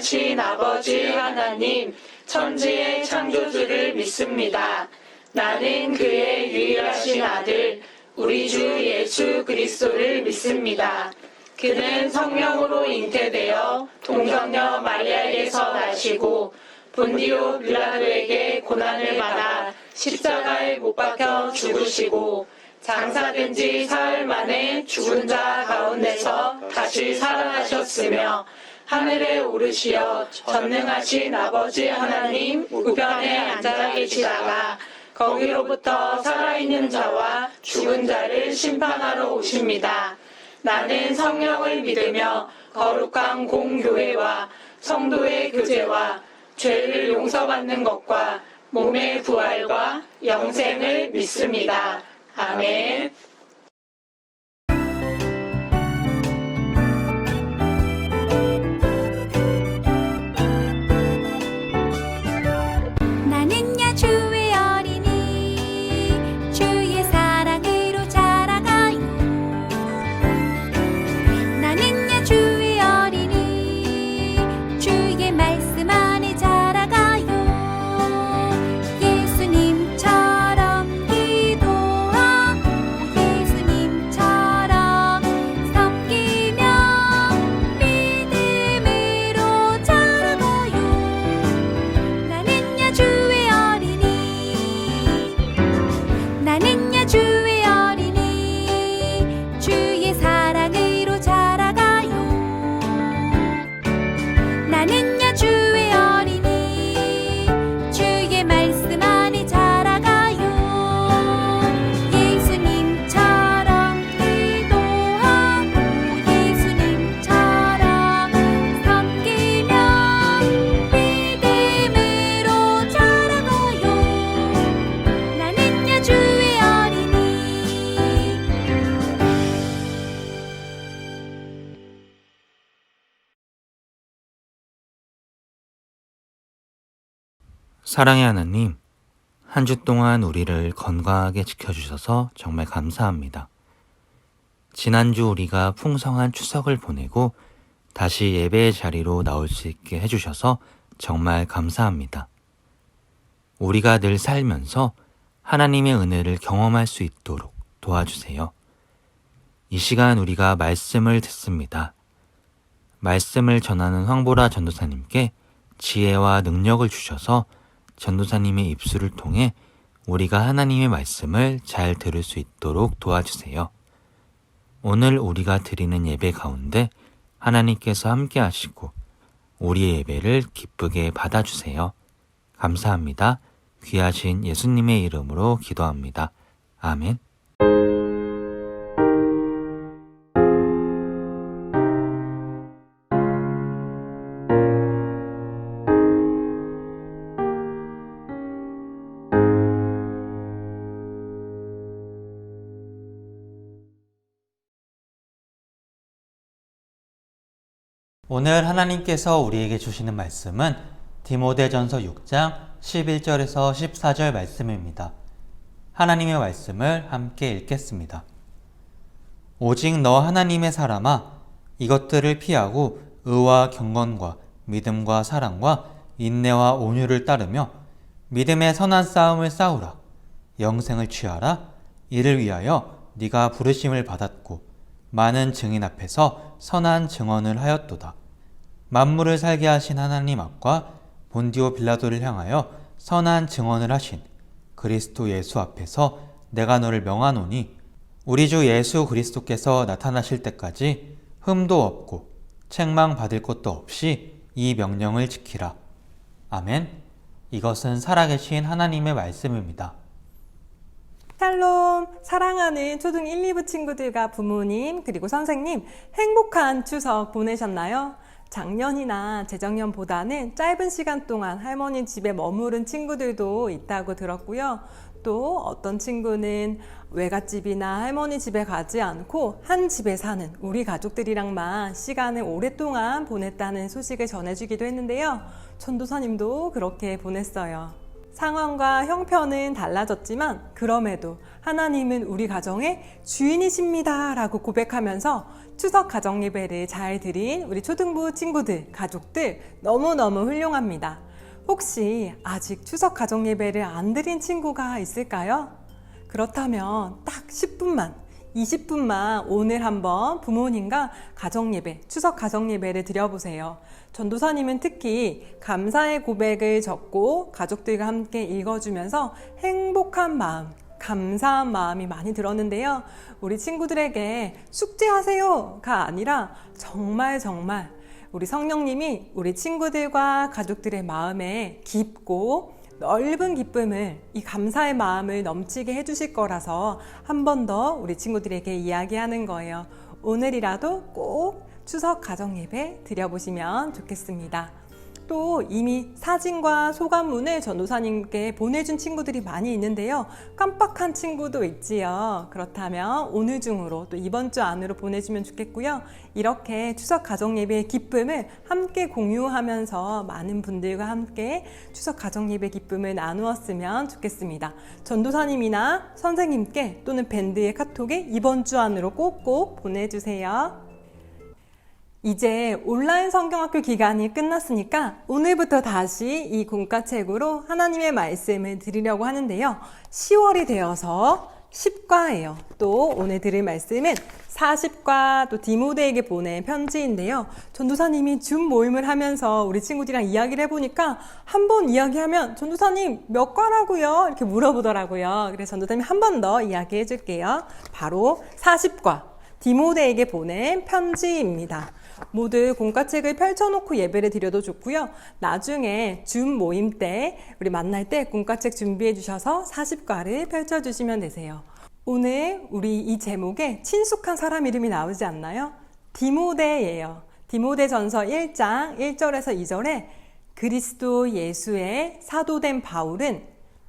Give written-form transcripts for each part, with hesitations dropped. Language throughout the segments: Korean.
전능하신 아버지 하나님, 천지의 창조주를 믿습니다. 나는 그의 유일하신 아들, 우리 주 예수 그리스도를 믿습니다. 그는 성령으로 잉태되어 동정녀 마리아에게서 나시고 본디오 빌라도에게 고난을 받아 십자가에 못 박혀 죽으시고 장사된 지 사흘 만에 죽은 자 가운데서 다시 살아나셨으며 하늘에 오르시어 전능하신 아버지 하나님 우편에 앉아 계시다가 거기로부터 살아있는 자와 죽은 자를 심판하러 오십니다. 나는 성령을 믿으며 거룩한 공교회와 성도의 교제와 죄를 용서받는 것과 몸의 부활과 영생을 믿습니다. 아멘. 나는야 주의 어린이 주의 사랑으로 자라가요. 나는야 주의 어린이 주의 말씀 안에 자라가요. 예수님처럼 기도하고 예수님처럼 섬기며 믿음으로 자라가요. 나는야 주의 어린이 나는야 주의 어린이 주의 사랑으로 자라가요. 나는야 주의 어린이 주의 말씀 안에 자라가요. 예수님처럼 기도하고 예수님처럼 섬기며 믿음으로 자라가요. 나는야 주의 어린이. 사랑의 하나님, 한 주 동안 우리를 건강하게 지켜주셔서 정말 감사합니다. 지난주 우리가 풍성한 추석을 보내고 다시 예배의 자리로 나올 수 있게 해주셔서 정말 감사합니다. 우리가 늘 살면서 하나님의 은혜를 경험할 수 있도록 도와주세요. 이 시간 우리가 말씀을 듣습니다. 말씀을 전하는 황보라 전도사님께 지혜와 능력을 주셔서 전도사님의 입술을 통해 우리가 하나님의 말씀을 잘 들을 수 있도록 도와주세요. 오늘 우리가 드리는 예배 가운데 하나님께서 함께 하시고 우리의 예배를 기쁘게 받아주세요. 감사합니다. 귀하신 예수님의 이름으로 기도합니다. 아멘. 오늘 하나님께서 우리에게 주시는 말씀은 디모데전서 6장 11절에서 14절 말씀입니다. 하나님의 말씀을 함께 읽겠습니다. 오직 너 하나님의 사람아, 이것들을 피하고 의와 경건과 믿음과 사랑과 인내와 온유를 따르며 믿음의 선한 싸움을 싸우라. 영생을 취하라. 이를 위하여 네가 부르심을 받았고 많은 증인 앞에서 선한 증언을 하였도다. 만물을 살게 하신 하나님 앞과 본디오 빌라도를 향하여 선한 증언을 하신 그리스도 예수 앞에서 내가 너를 명하노니 우리 주 예수 그리스도께서 나타나실 때까지 흠도 없고 책망받을 것도 없이 이 명령을 지키라. 아멘. 이것은 살아계신 하나님의 말씀입니다. 샬롬! 사랑하는 초등 1, 2부 친구들과 부모님 그리고 선생님, 행복한 추석 보내셨나요? 작년이나 재작년보다는 짧은 시간 동안 할머니 집에 머무른 친구들도 있다고 들었고요. 또 어떤 친구는 외갓집이나 할머니 집에 가지 않고 한 집에 사는 우리 가족들이랑만 시간을 오랫동안 보냈다는 소식을 전해주기도 했는데요. 전도사님도 그렇게 보냈어요. 상황과 형편은 달라졌지만 그럼에도 하나님은 우리 가정의 주인이십니다 라고 고백하면서 추석 가정 예배를 잘 드린 우리 초등부 친구들, 가족들 너무너무 훌륭합니다. 혹시 아직 추석 가정 예배를 안 드린 친구가 있을까요? 그렇다면 딱 10분만 20분만 오늘 한번 부모님과 가정예배, 추석 가정예배를 드려보세요. 전도사님은 특히 감사의 고백을 적고 가족들과 함께 읽어주면서 행복한 마음, 감사한 마음이 많이 들었는데요. 우리 친구들에게 숙제하세요가 아니라 정말 우리 성령님이 우리 친구들과 가족들의 마음에 깊고 넓은 기쁨을, 이 감사의 마음을 넘치게 해주실 거라서 한 번 더 우리 친구들에게 이야기하는 거예요. 오늘이라도 꼭 추석 가정 예배 드려보시면 좋겠습니다. 또 이미 사진과 소감문을 전도사님께 보내준 친구들이 많이 있는데요. 깜빡한 친구도 있지요. 그렇다면 오늘 중으로 또 이번 주 안으로 보내주면 좋겠고요. 이렇게 추석 가정 예배의 기쁨을 함께 공유하면서 많은 분들과 함께 추석 가정 예배 기쁨을 나누었으면 좋겠습니다. 전도사님이나 선생님께 또는 밴드의 카톡에 이번 주 안으로 꼭꼭 보내주세요. 이제 온라인 성경학교 기간이 끝났으니까 오늘부터 다시 이 공과책으로 하나님의 말씀을 드리려고 하는데요. 10월이 되어서 10과예요. 또 오늘 드릴 말씀은 40과 또 디모데에게 보낸 편지인데요. 전도사님이 줌 모임을 하면서 우리 친구들이랑 이야기를 해보니까 한 번 이야기하면 전도사님 몇 과라고요? 이렇게 물어보더라고요. 그래서 전도사님이 한 번 더 이야기해 줄게요. 바로 40과 디모데에게 보낸 편지입니다. 모두 공과책을 펼쳐놓고 예배를 드려도 좋고요. 나중에 줌 모임 때 우리 만날 때 공과책 준비해 주셔서 40과를 펼쳐주시면 되세요. 오늘 우리 이 제목에 친숙한 사람 이름이 나오지 않나요? 디모데예요. 디모데전서 1장 1절에서 2절에 그리스도 예수의 사도된 바울은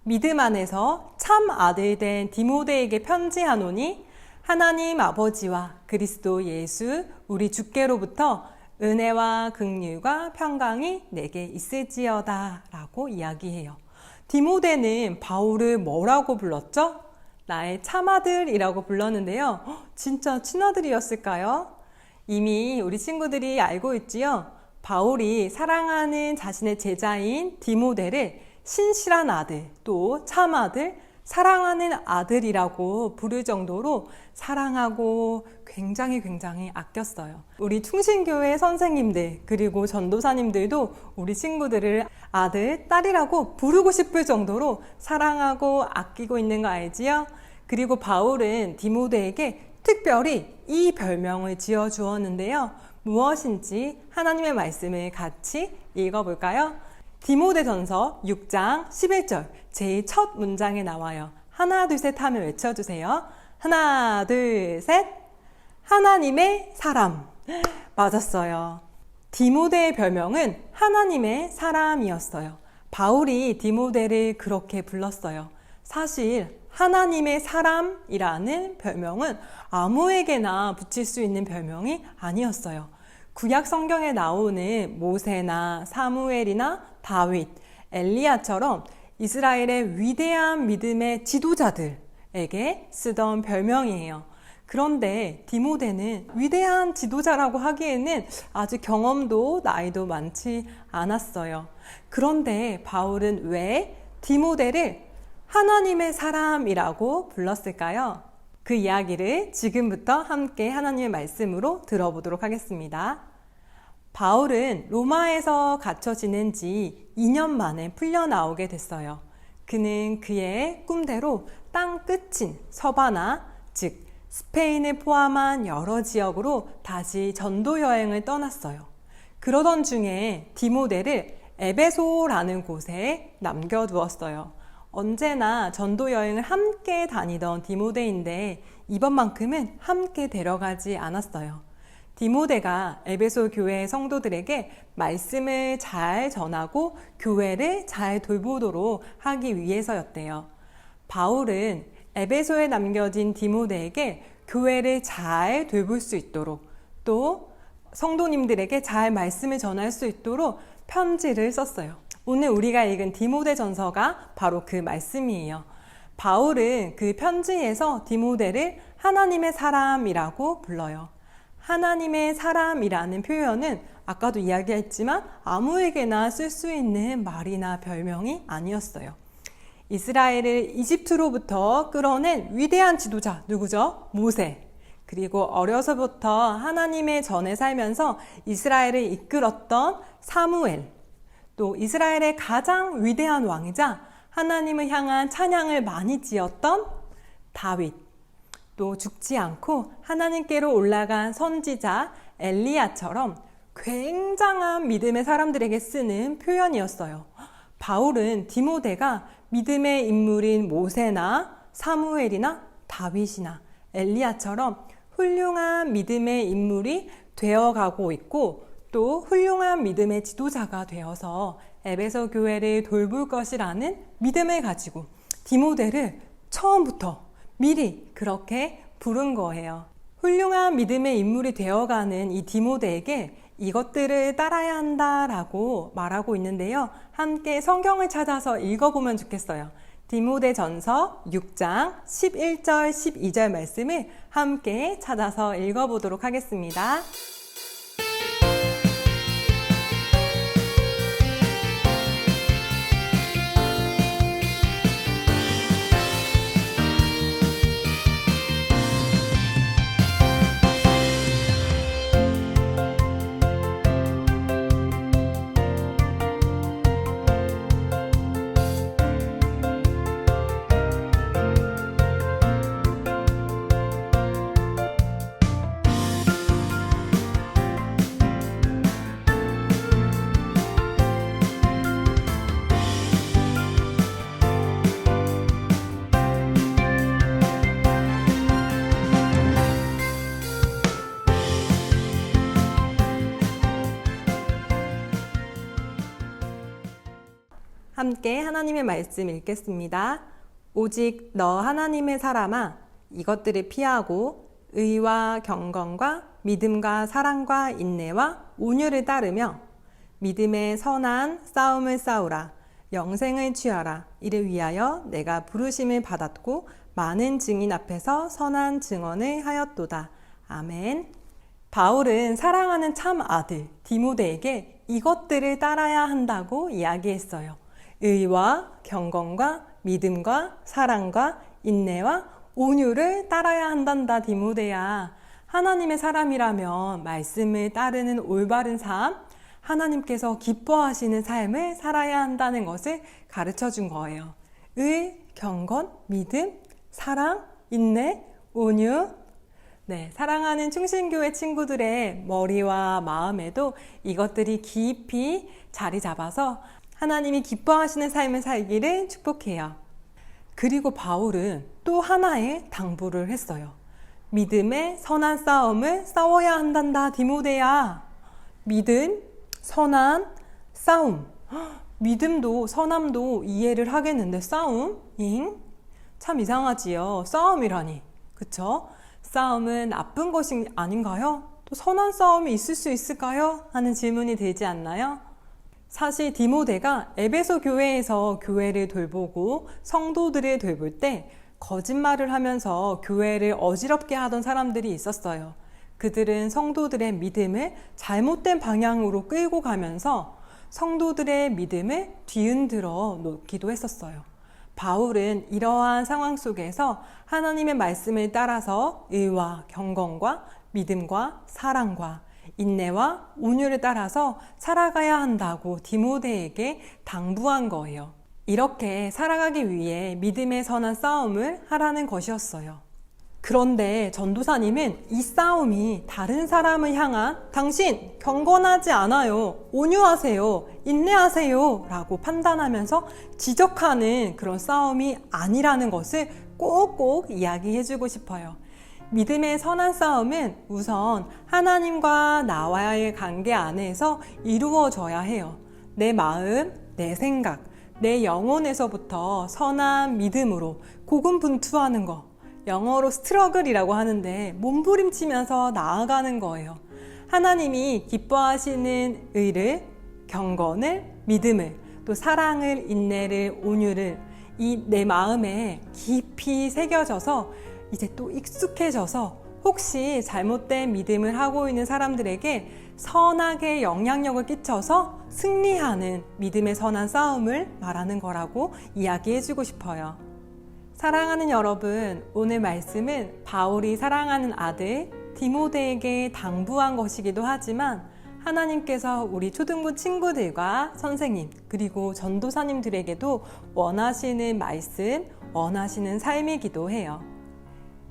믿음 안에서 참 아들 된 디모데에게 편지하노니 하나님 아버지와 그리스도 예수 우리 주께로부터 은혜와 긍휼과 평강이 내게 있을지어다 라고 이야기해요. 디모데는 바울을 뭐라고 불렀죠? 나의 참아들이라고 불렀는데요. 진짜 친아들이었을까요? 이미 우리 친구들이 알고 있지요. 바울이 사랑하는 자신의 제자인 디모데를 신실한 아들, 또 참아들, 사랑하는 아들이라고 부를 정도로 사랑하고 굉장히 아꼈어요. 우리 충신교회 선생님들 그리고 전도사님들도 우리 친구들을 아들, 딸이라고 부르고 싶을 정도로 사랑하고 아끼고 있는 거 알지요? 그리고 바울은 디모데에게 특별히 이 별명을 지어 주었는데요. 무엇인지 하나님의 말씀을 같이 읽어볼까요? 디모데전서 6장 11절 제일 첫 문장에 나와요. 하나 둘 셋 하면 외쳐주세요. 하나 둘 셋. 하나님의 사람. 맞았어요. 디모데의 별명은 하나님의 사람이었어요. 바울이 디모데를 그렇게 불렀어요. 사실 하나님의 사람이라는 별명은 아무에게나 붙일 수 있는 별명이 아니었어요. 구약 성경에 나오는 모세나 사무엘이나 다윗, 엘리야처럼 이스라엘의 위대한 믿음의 지도자들에게 쓰던 별명이에요. 그런데 디모데는 위대한 지도자라고 하기에는 아직 경험도 나이도 많지 않았어요. 그런데 바울은 왜 디모데를 하나님의 사람이라고 불렀을까요? 그 이야기를 지금부터 함께 하나님의 말씀으로 들어보도록 하겠습니다. 바울은 로마에서 갇혀 지낸 지 2년 만에 풀려나오게 됐어요. 그는 그의 꿈대로 땅 끝인 서바나, 즉 스페인을 포함한 여러 지역으로 다시 전도 여행을 떠났어요. 그러던 중에 디모데를 에베소라는 곳에 남겨두었어요. 언제나 전도 여행을 함께 다니던 디모데인데 이번만큼은 함께 데려가지 않았어요. 디모데가 에베소 교회 성도들에게 말씀을 잘 전하고 교회를 잘 돌보도록 하기 위해서였대요. 바울은 에베소에 남겨진 디모데에게 교회를 잘 돌볼 수 있도록 또 성도님들에게 잘 말씀을 전할 수 있도록 편지를 썼어요. 오늘 우리가 읽은 디모데전서가 바로 그 말씀이에요. 바울은 그 편지에서 디모데를 하나님의 사람이라고 불러요. 하나님의 사람이라는 표현은 아까도 이야기했지만 아무에게나 쓸 수 있는 말이나 별명이 아니었어요. 이스라엘을 이집트로부터 끌어낸 위대한 지도자 누구죠? 모세. 그리고 어려서부터 하나님의 전에 살면서 이스라엘을 이끌었던 사무엘. 또 이스라엘의 가장 위대한 왕이자 하나님을 향한 찬양을 많이 지었던 다윗. 또 죽지 않고 하나님께로 올라간 선지자 엘리야처럼 굉장한 믿음의 사람들에게 쓰는 표현이었어요. 바울은 디모데가 믿음의 인물인 모세나 사무엘이나 다윗이나 엘리야처럼 훌륭한 믿음의 인물이 되어가고 있고 또 훌륭한 믿음의 지도자가 되어서 에베소 교회를 돌볼 것이라는 믿음을 가지고 디모데를 처음부터 미리 그렇게 부른 거예요. 훌륭한 믿음의 인물이 되어가는 이 디모데에게 이것들을 따라야 한다라고 말하고 있는데요. 함께 성경을 찾아서 읽어보면 좋겠어요. 디모데전서 6장 11절 12절 말씀을 함께 찾아서 읽어보도록 하겠습니다. 함께 하나님의 말씀 읽겠습니다. 오직 너 하나님의 사람아 이것들을 피하고 의와 경건과 믿음과 사랑과 인내와 온유를 따르며 믿음의 선한 싸움을 싸우라. 영생을 취하라. 이를 위하여 내가 부르심을 받았고 많은 증인 앞에서 선한 증언을 하였도다. 아멘. 바울은 사랑하는 참 아들 디모데에게 이것들을 따라야 한다고 이야기했어요. 의와 경건과 믿음과 사랑과 인내와 온유를 따라야 한단다 디모데야. 하나님의 사람이라면 말씀을 따르는 올바른 삶, 하나님께서 기뻐하시는 삶을 살아야 한다는 것을 가르쳐 준 거예요. 의, 경건, 믿음, 사랑, 인내, 온유. 네, 사랑하는 충신교회 친구들의 머리와 마음에도 이것들이 깊이 자리 잡아서 하나님이 기뻐하시는 삶을 살기를 축복해요. 그리고 바울은 또 하나의 당부를 했어요. 믿음의 선한 싸움을 싸워야 한단다 디모데야. 믿음, 선한 싸움. 믿음도 선함도 이해를 하겠는데 싸움? 참 이상하지요. 싸움이라니. 그쵸? 싸움은 나쁜 것이 아닌가요? 또 선한 싸움이 있을 수 있을까요? 하는 질문이 들지 않나요? 사실 디모데가 에베소 교회에서 교회를 돌보고 성도들을 돌볼 때 거짓말을 하면서 교회를 어지럽게 하던 사람들이 있었어요. 그들은 성도들의 믿음을 잘못된 방향으로 끌고 가면서 성도들의 믿음을 뒤흔들어 놓기도 했었어요. 바울은 이러한 상황 속에서 하나님의 말씀을 따라서 의와 경건과 믿음과 사랑과 인내와 온유를 따라서 살아가야 한다고 디모데에게 당부한 거예요. 이렇게 살아가기 위해 믿음의 선한 싸움을 하라는 것이었어요. 그런데 전도사님은 이 싸움이 다른 사람을 향한 당신 경건하지 않아요, 온유하세요, 인내하세요 라고 판단하면서 지적하는 그런 싸움이 아니라는 것을 꼭꼭 이야기해주고 싶어요. 믿음의 선한 싸움은 우선 하나님과 나와의 관계 안에서 이루어져야 해요. 내 마음, 내 생각, 내 영혼에서부터 선한 믿음으로 고군분투하는 거, 영어로 스트러글이라고 하는데 몸부림치면서 나아가는 거예요. 하나님이 기뻐하시는 의를, 경건을, 믿음을 또 사랑을, 인내를, 온유를 이 내 마음에 깊이 새겨져서 이제 또 익숙해져서 혹시 잘못된 믿음을 하고 있는 사람들에게 선하게 영향력을 끼쳐서 승리하는 믿음의 선한 싸움을 말하는 거라고 이야기해주고 싶어요. 사랑하는 여러분, 오늘 말씀은 바울이 사랑하는 아들 디모데에게 당부한 것이기도 하지만 하나님께서 우리 초등부 친구들과 선생님 그리고 전도사님들에게도 원하시는 말씀, 원하시는 삶이기도 해요.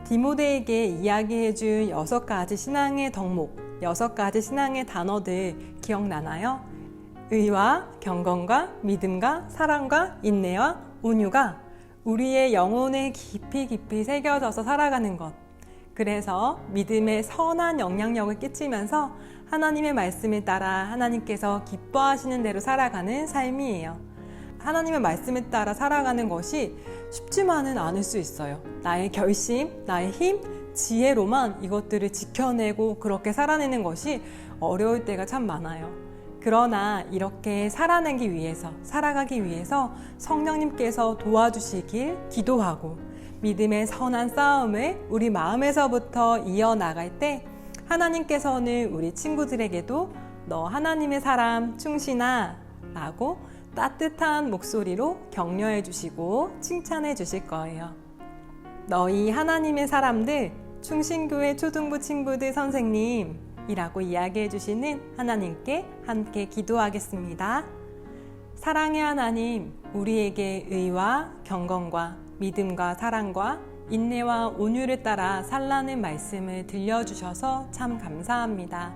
디모데에게 이야기해준 6가지 신앙의 덕목, 6가지 신앙의 단어들 기억나나요? 의와 경건과 믿음과 사랑과 인내와 온유가 우리의 영혼에 깊이 새겨져서 살아가는 것. 그래서 믿음에 선한 영향력을 끼치면서 하나님의 말씀에 따라 하나님께서 기뻐하시는 대로 살아가는 삶이에요. 하나님의 말씀에 따라 살아가는 것이 쉽지만은 않을 수 있어요. 나의 결심, 나의 힘, 지혜로만 이것들을 지켜내고 그렇게 살아내는 것이 어려울 때가 참 많아요. 그러나 이렇게 살아가기 위해서 성령님께서 도와주시길 기도하고 믿음의 선한 싸움을 우리 마음에서부터 이어나갈 때 하나님께서는 우리 친구들에게도 너 하나님의 사람 충신아 라고 따뜻한 목소리로 격려해 주시고 칭찬해 주실 거예요. 너희 하나님의 사람들, 충신교회 초등부 친구들 선생님이라고 이야기해 주시는 하나님께 함께 기도하겠습니다. 사랑의 하나님, 우리에게 의와 경건과 믿음과 사랑과 인내와 온유를 따라 살라는 말씀을 들려주셔서 참 감사합니다.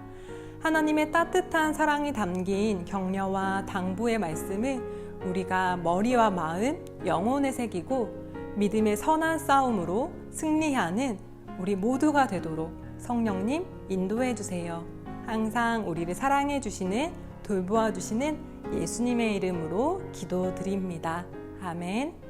하나님의 따뜻한 사랑이 담긴 격려와 당부의 말씀을 우리가 머리와 마음, 영혼에 새기고 믿음의 선한 싸움으로 승리하는 우리 모두가 되도록 성령님 인도해 주세요. 항상 우리를 사랑해 주시는, 돌보아 주시는 예수님의 이름으로 기도드립니다. 아멘.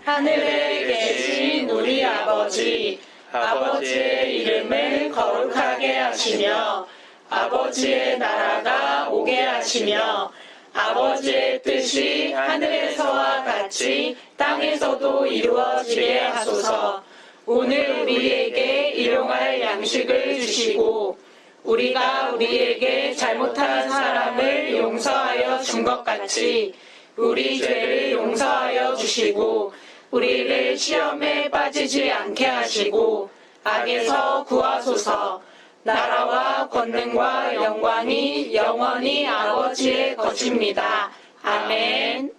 하늘에 계신 우리 아버지, 아버지의 이름을 거룩하게 하시며 아버지의 나라가 오게 하시며 아버지의 뜻이 하늘에서와 같이 땅에서도 이루어지게 하소서. 오늘 우리에게 일용할 양식을 주시고 우리가 우리에게 잘못한 사람을 용서하여 준 것 같이 우리 죄를 용서하여 주시고 우리를 시험에 빠지지 않게 하시고 악에서 구하소서. 나라와 권능과 영광이 영원히 아버지의 것입니다. 아멘.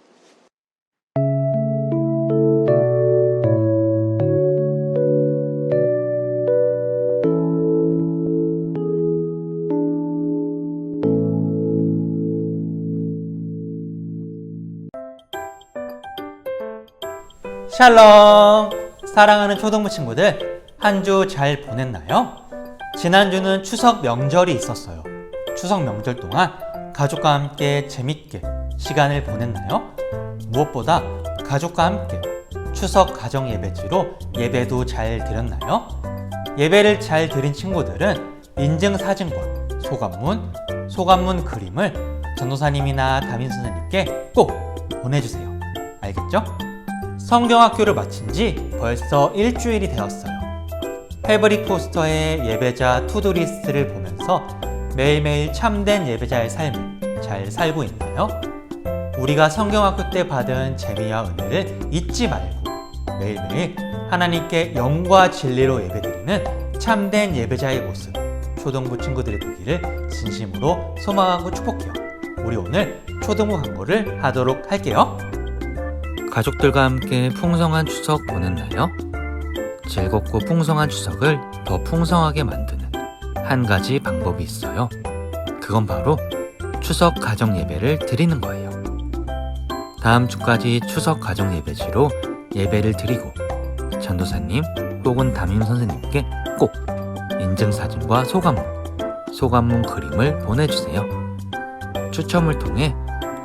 샬롬! 사랑하는 초등부 친구들, 한 주 잘 보냈나요? 지난주는 추석 명절이 있었어요. 추석 명절 동안 가족과 함께 재밌게 시간을 보냈나요? 무엇보다 가족과 함께 추석 가정 예배지로 예배도 잘 드렸나요? 예배를 잘 드린 친구들은 인증사진과 소감문 그림을 전도사님이나 담임 선생님께 꼭 보내주세요. 알겠죠? 성경학교를 마친 지 벌써 일주일이 되었어요. 패브릭 포스터의 예배자 투두리스트를 보면서 매일매일 참된 예배자의 삶을 잘 살고 있나요? 우리가 성경학교 때 받은 재미와 은혜를 잊지 말고 매일매일 하나님께 영과 진리로 예배드리는 참된 예배자의 모습, 초등부 친구들이 되기를 진심으로 소망하고 축복해요. 우리 오늘 초등부 광고를 하도록 할게요. 가족들과 함께 풍성한 추석 보냈나요? 즐겁고 풍성한 추석을 더 풍성하게 만드는 한 가지 방법이 있어요. 그건 바로 추석 가정 예배를 드리는 거예요. 다음 주까지 추석 가정 예배지로 예배를 드리고 전도사님 혹은 담임 선생님께 꼭 인증사진과 소감문 그림을 보내주세요. 추첨을 통해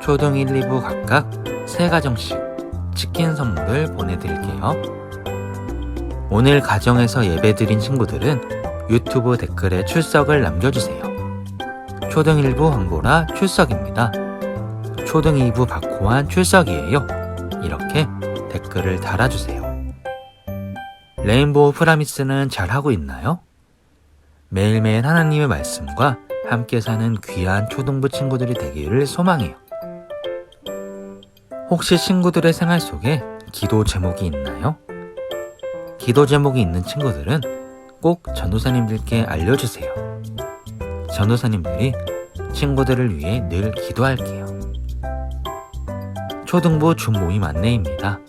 초등 1, 2부 각각 3가정씩 치킨 선물을 보내드릴게요. 오늘 가정에서 예배드린 친구들은 유튜브 댓글에 출석을 남겨주세요. 초등 1부 황보라 출석입니다. 초등 2부 박호환 출석이에요. 이렇게 댓글을 달아주세요. 레인보우 프라미스는 잘하고 있나요? 매일매일 하나님의 말씀과 함께 사는 귀한 초등부 친구들이 되기를 소망해요. 혹시 친구들의 생활 속에 기도 제목이 있나요? 기도 제목이 있는 친구들은 꼭 전도사님들께 알려주세요. 전도사님들이 친구들을 위해 늘 기도할게요. 초등부 준모임 안내입니다.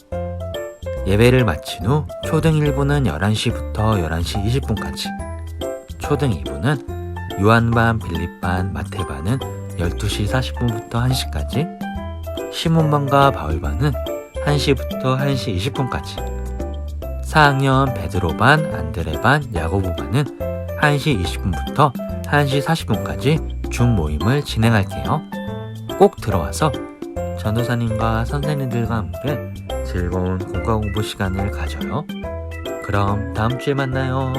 예배를 마친 후 초등 1부는 11시부터 11시 20분까지, 초등 2부는 요한반, 빌립반, 마태반은 12시 40분부터 1시까지, 시몬반과 바울반은 1시부터 1시 20분까지, 4학년 베드로반, 안드레반, 야고보반은 1시 20분부터 1시 40분까지 준모임을 진행할게요. 꼭 들어와서 전도사님과 선생님들과 함께 즐거운 국어공부 시간을 가져요. 그럼 다음 주에 만나요.